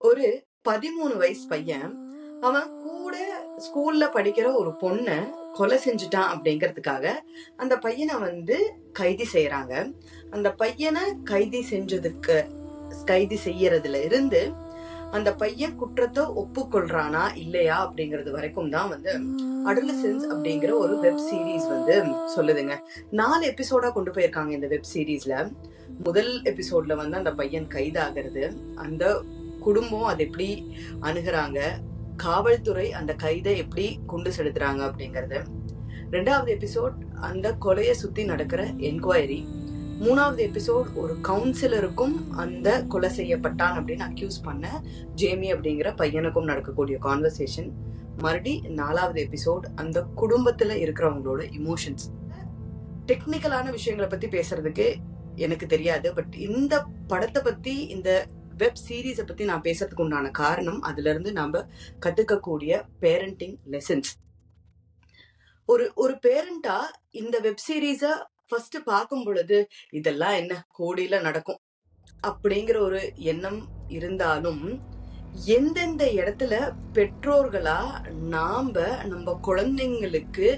ஒரு 13 வயசு பையன் அவன் கூட ஸ்கூல்ல படிக்கிற ஒரு பொண்ண கொலை செஞ்சுட்டான் அப்படிங்கிறதுக்காக அந்த பையனை கைது செய்யறாங்க. அந்த பையனை கைது செய்யறதுல இருந்து அந்த பையன் குற்றத்தை ஒப்புக்கொள்றானா இல்லையா அப்படிங்கிறது வரைக்கும் தான் அடோலசன்ஸ் அப்படிங்கிற ஒரு வெப் சீரிஸ் சொல்லுதுங்க. 4 எபிசோடா கொண்டு போயிருக்காங்க இந்த வெப் சீரிஸ்ல. முதல் எபிசோட்ல அந்த பையன் கைதாகிறது, அந்த குடும்பம் அதை எப்படி அணுகுறாங்க, காவல்துறை அந்த கைதை எப்படி கொண்டு செலுத்துறாங்க அப்படிங்கறது. 2வது எபிசோட் அந்த கொலையை சுத்தி நடக்கிற என்கொயரி. 3வது எபிசோட் ஒரு கவுன்சிலருக்கும் அந்த கொலை செய்யப்பட்டான் அப்படின்னு அக்யூஸ் பண்ண ஜேமி அப்படிங்கிற பையனுக்கும் நடக்கக்கூடிய கான்வர்சேஷன். மறுபடி 4வது எபிசோட் அந்த குடும்பத்துல இருக்கிறவங்களோட இமோஷன்ஸ். டெக்னிக்கலான விஷயங்களை பத்தி பேசுறதுக்கு எனக்கு தெரியாது, பட் இந்த படத்தை பத்தி, இந்த வெப் சீரீஸை பத்தி நான் பேசுறதுக்கு உண்டான காரணம் அதுல இருந்து நாம கத்துக்கக்கூடிய பேரண்டிங் லெசன்ஸ். ஒரு பேரண்டா இந்த வெப் சீரீஸ ஃபர்ஸ்ட் பார்க்கும் பொழுது இதெல்லாம் என்ன கோடியில நடக்கும் அப்படிங்கிற ஒரு எண்ணம் இருந்தாலும், எந்தெந்த இடத்துல பெற்றோர்களா நம்ம குழந்தைங்களுக்கு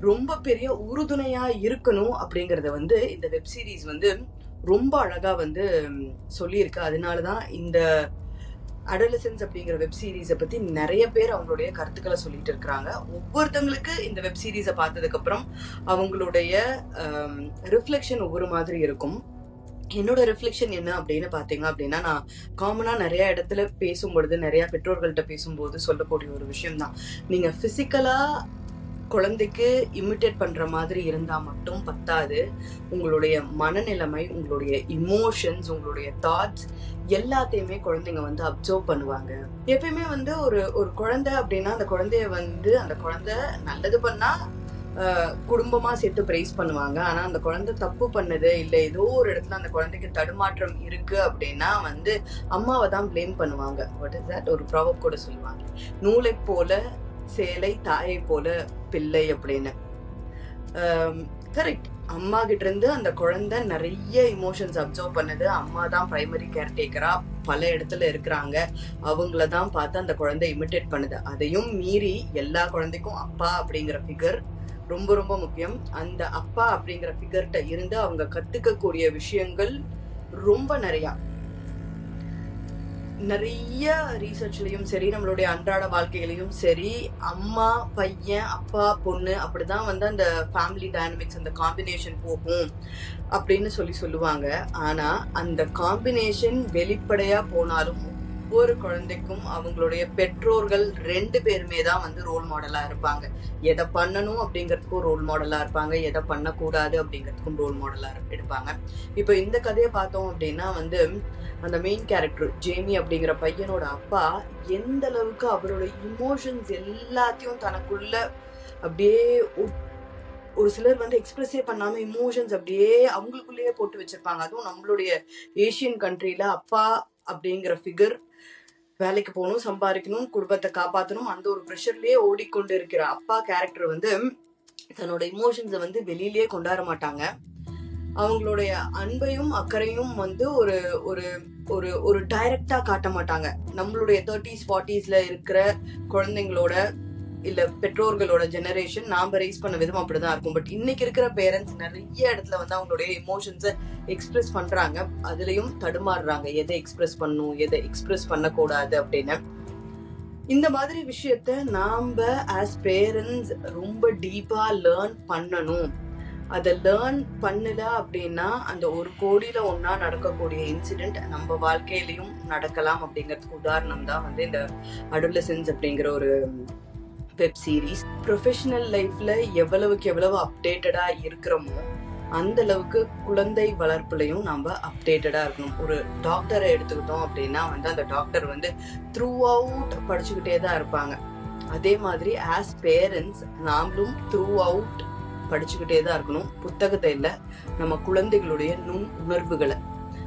ரொம்ப பெரிய உறுதுணையா இருக்கணும் அப்படிங்கறத இந்த வெப் சீரிஸ் ரொம்ப அழகா சொல்லியிருக்கு. அதனாலதான் இந்த அடோலசன்ஸ் அப்படிங்கிற வெப் சீரிஸை பத்தி நிறைய பேர் அவங்களுடைய கருத்துக்களை சொல்லிட்டு இருக்கிறாங்க. ஒவ்வொருத்தங்களுக்கு இந்த வெப் சீரிஸை பார்த்ததுக்கு அப்புறம் அவங்களுடைய ரிஃப்ளெக்ஷன் ஒவ்வொரு மாதிரி இருக்கும். என்னோட ரிஃப்ளெக்ஷன் என்ன அப்படின்னு பாத்தீங்க அப்படின்னா, நான் காமனா நிறைய இடத்துல பேசும்பொழுது, நிறைய பெற்றோர்கள்ட்ட பேசும்போது சொல்லக்கூடிய ஒரு விஷயம் தான், நீங்க பிசிக்கலா குழந்தைக்கு இமிட்டேட் பண்ற மாதிரி இருந்தா மட்டும் பத்தாது. உங்களுடைய மனநிலைமை, உங்களுடைய இமோஷன்ஸ், உங்களுடைய தாட்ஸ் எல்லாத்தையுமே குழந்தைங்க அப்சர்வ் பண்ணுவாங்க. எப்பயுமே ஒரு குழந்தை அப்படின்னா அந்த குழந்தைய அந்த குழந்தை நல்லது பண்ணா குடும்பமா சேர்த்து பிரைஸ் பண்ணுவாங்க. ஆனா அந்த குழந்தை தப்பு பண்ணது, இல்ல ஏதோ ஒரு இடத்துல அந்த குழந்தைக்கு தடுமாற்றம் இருக்கு அப்படின்னா அம்மாவை தான் பிளேம் பண்ணுவாங்க. What is that? ஒரு ப்ராவர்ப் கூட சொல்லுவாங்க, நூலை போல சேலை, தாயை போல பிள்ளை அப்படின்னு. கரெக்ட். அம்மா கிட்ட இருந்து அந்த குழந்தை நிறைய இமோஷன்ஸ் அப்சர்வ் பண்ணுது. அம்மா தான் பிரைமரி கேர் டேக்கரா பல இடத்துல இருக்கிறாங்க. அவங்களதான் பார்த்து அந்த குழந்தை இமிட்டேட் பண்ணுது. அதையும் மீறி எல்லா குழந்தைக்கும் அப்பா அப்படிங்கிற ஃபிகர் ரொம்ப ரொம்ப முக்கியம். அந்த அப்பா அப்படிங்கிற ஃபிகர்கிட்ட இருந்து அவங்க கத்துக்கக்கூடிய விஷயங்கள் ரொம்ப நிறைய ரீசர்ச்லயும் சரி, நம்மளுடைய அன்றாட வாழ்க்கையிலையும் சரி, அம்மா பையன், அப்பா பொண்ணு அப்படிதான் அந்த ஃபேமிலி டைனமிக்ஸ், அந்த காம்பினேஷன் போகும் அப்படின்னு சொல்லுவாங்க. ஆனா அந்த காம்பினேஷன் வெளிப்படையா போனாலும் ஒவ்வொரு குழந்தைக்கும் அவங்களுடைய பெற்றோர்கள் 2 பேருமே தான் ரோல் மாடலா இருப்பாங்க. எதை பண்ணணும் அப்படிங்கிறதுக்கும் ரோல் மாடலா இருப்பாங்க, எதை பண்ணக்கூடாது அப்படிங்கிறதுக்கும் ரோல் மாடலா இருப்பாங்க. இப்ப இந்த கதையை பார்த்தோம் அப்படின்னா அந்த மெயின் கேரக்டர் ஜேமி அப்படிங்கிற பையனோட அப்பா எந்த அளவுக்கு அவரோட இமோஷன்ஸ் எல்லாத்தையும் தனக்குள்ள அப்படியே ஒரு சிலர் எக்ஸ்பிரஸே பண்ணாம இமோஷன்ஸ் அப்படியே அவங்களுக்குள்ளேயே போட்டு வச்சிருப்பாங்க. அதுவும் நம்மளுடைய ஏசியன் கண்ட்ரில அப்பா அப்படிங்கிற ஃபிகர் வேலைக்கு போகணும், சம்பாதிக்கணும், குடும்பத்தை காப்பாற்றணும், அந்த ஒரு ப்ரெஷர்லயே ஓடிக்கொண்டு இருக்கிற அப்பா கேரக்டர் தன்னோட இமோஷன்ஸை வெளியிலேயே கொண்டாட மாட்டாங்க. அவங்களுடைய அன்பையும் அக்கறையும் ஒரு ஒரு ஒரு ஒரு டைரக்டா காட்ட மாட்டாங்க. நம்மளுடைய 30s 40sல இருக்கிற குழந்தைங்களோட இல்ல பெற்றோர்களோட ஜெனரேஷன் நாம ரைஸ் பண்ண விதம் அப்படிதான் இருக்கும். பட் இன்னைக்கு இருக்கிற பேரண்ட்ஸ் நிறைய இடத்துல அவங்களுடைய இமோஷன்ஸை எக்ஸ்பிரஸ் பண்றாங்க, அதுலயும் தடுமாறுறாங்க, எதை எக்ஸ்பிரஸ் பண்ணணும், எதை எக்ஸ்பிரஸ் பண்ணக்கூடாது அப்படின்னு. இந்த மாதிரி விஷயத்த நாம ஆஸ் பேரண்ட்ஸ் ரொம்ப டீப்பா லேர்ன் பண்ணணும். அதை லேர்ன் பண்ணல அப்படின்னா அந்த 1 கோடியில 1 நடக்கக்கூடிய இன்சிடென்ட் நம்ம வாழ்க்கையிலையும் நடக்கலாம். அப்படிங்கிறதுக்கு உதாரணம் தான் இந்த அடோலசன்ஸ் அப்படிங்கிற ஒரு வெப் சீரிஸ். ப்ரொஃபஷனல் லைஃப்ல எவ்வளவுக்கு எவ்வளவு அப்டேட்டடா இருக்கிறோமோ அந்த அளவுக்கு குழந்தை வளர்ப்புலையும் நம்ம அப்டேட்டடா இருக்கணும். ஒரு டாக்டரை எடுத்துக்கிட்டோம் அப்படின்னா அந்த டாக்டர் த்ரூ அவுட் படிச்சுக்கிட்டே தான் இருப்பாங்க. அதே மாதிரி ஆஸ் பேரண்ட்ஸ் நாமளும் த்ரூ அவுட் படிச்சுக்கிட்டே தான் இருக்கணும். புத்தகத்தை இல்ல, நம்ம குழந்தைகளுடைய நுண் உணர்வுகளை,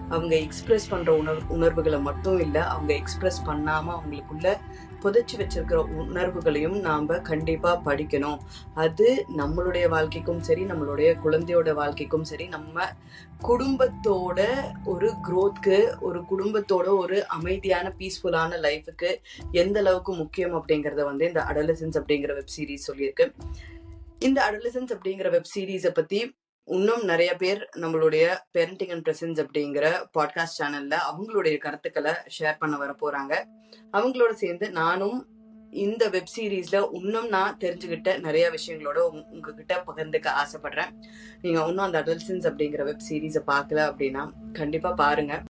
அவங்க எக்ஸ்பிரஸ் பண்ற உணர்வுகளை மட்டும் இல்ல, அவங்க எக்ஸ்பிரஸ் பண்ணாம அவங்களுக்குள்ள புதைச்சு வச்சிருக்கிற உணர்வுகளையும் நாம கண்டிப்பா படிக்கணும். அது நம்மளுடைய வாழ்க்கைக்கும் சரி, நம்மளுடைய குழந்தையோட வாழ்க்கைக்கும் சரி, நம்ம குடும்பத்தோட ஒரு growthக்கு, ஒரு குடும்பத்தோட ஒரு அமைதியான பீஸ்ஃபுல்லான லைஃபுக்கு எந்த அளவுக்கு முக்கியம் அப்படிங்கறத வந்து இந்த அடலசன்ஸ் அப்படிங்கிற வெப் சீரிஸ் சொல்லியிருக்கு. இந்த அடலசன்ஸ் அப்படிங்கிற வெப் சீரிஸை பத்தி இன்னும் நிறைய பேர் நம்மளுடைய பேரண்டிங் அண்ட் பிரசன்ஸ் அப்படிங்கிற பாட்காஸ்ட் சேனல்ல அவங்களுடைய கருத்துக்களை ஷேர் பண்ண வர போறாங்க. அவங்களோட சேர்ந்து நானும் இந்த வெப் சீரிஸ்ல இன்னும் நான் தெரிஞ்சுக்கிட்ட நிறைய விஷயங்களோட உங்ககிட்ட பகிர்ந்துக்க ஆசைப்படுறேன். நீங்க இன்னும் அந்த அடல்சன்ஸ் அப்படிங்கிற வெப் சீரிஸை பார்க்கல அப்படின்னா கண்டிப்பா பாருங்க.